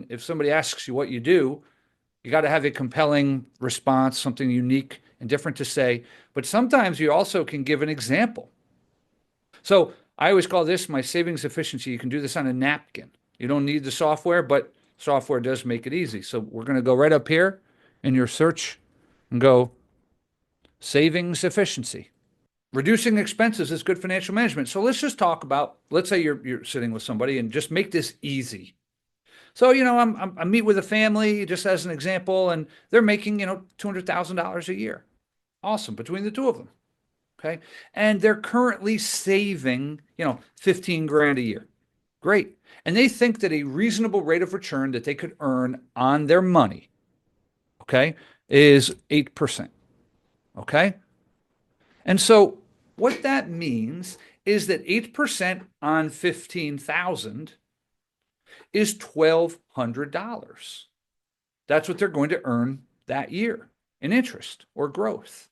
If somebody asks you what you do, you got to have a compelling response, something unique and different to say. But sometimes you also can give an example. So I always call this my savings efficiency. You can do this on a napkin. You don't need the software, but software does make it easy. So we're going to go right up here in your search and go savings efficiency. Reducing expenses is good financial management. So let's just talk about, let's say you're sitting with somebody and just make this easy. So, I meet with a family just as an example, and they're making, $200,000 a year. Awesome. Between the two of them. Okay. And they're currently saving, 15 grand a year. Great. And they think that a reasonable rate of return that they could earn on their money, okay, is 8%. Okay. And so what that means is that 8% on 15,000 is $1,200. That's what they're going to earn that year in interest or growth.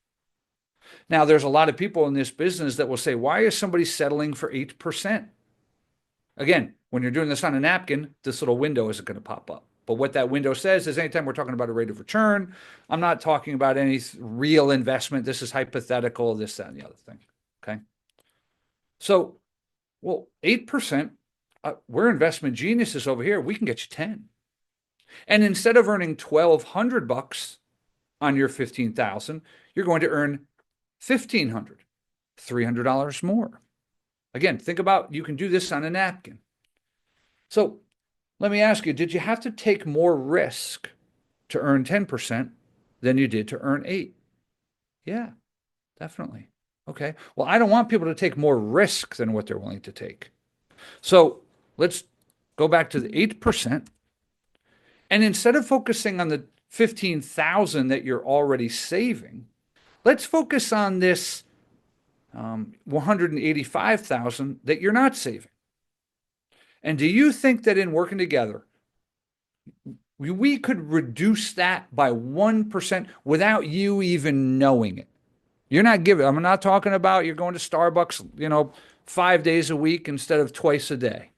Now, there's a lot of people in this business that will say, why is somebody settling for 8%? Again, when you're doing this on a napkin, this little window isn't going to pop up. But what that window says is anytime we're talking about a rate of return, I'm not talking about any real investment. This is hypothetical, this, that, and the other thing. Okay. So, well, 8%, we're investment geniuses over here. We can get you 10. And instead of earning 1,200 bucks on your 15,000, you're going to earn 1,500, $300 more. Again, think about, you can do this on a napkin. So let me ask you, did you have to take more risk to earn 10% than you did to earn 8? Yeah, definitely. Okay. Well, I don't want people to take more risk than what they're willing to take. So let's go back to the 8%. And instead of focusing on the 15,000 that you're already saving, let's focus on this 185,000 that you're not saving. And do you think that in working together, we could reduce that by 1% without you even knowing it? You're not giving, I'm not talking about you're going to Starbucks, 5 days a week instead of twice a day,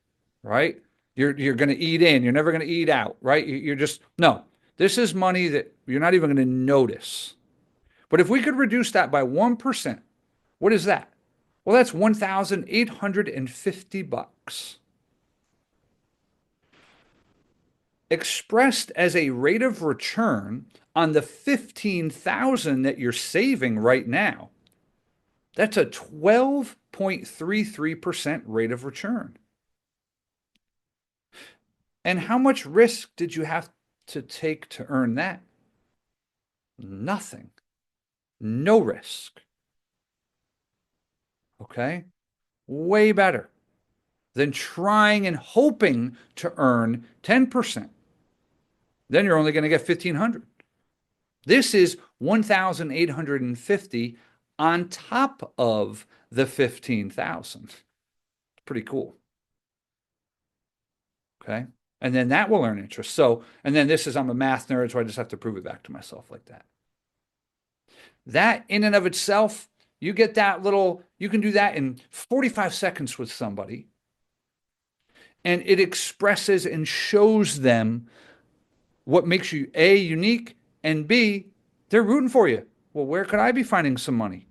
right? You're going to eat in, you're never going to eat out, right? You're just, no, this is money that you're not even going to notice. But if we could reduce that by 1%, what is that? Well, that's 1,850 bucks. Expressed as a rate of return on the 15,000 that you're saving right now, that's a 12.33% rate of return. And how much risk did you have to take to earn that? Nothing. No risk. Okay? Way better than trying and hoping to earn 10%. Then you're only going to get 1,500. This is 1,850 on top of the 15,000. Pretty cool. Okay. And then that will earn interest. So, and then this is, I'm a math nerd, so I just have to prove it back to myself like that. That in and of itself, you get that little, you can do that in 45 seconds with somebody. And it expresses and shows them what makes you A, unique, and B, they're rooting for you. Well, where could I be finding some money?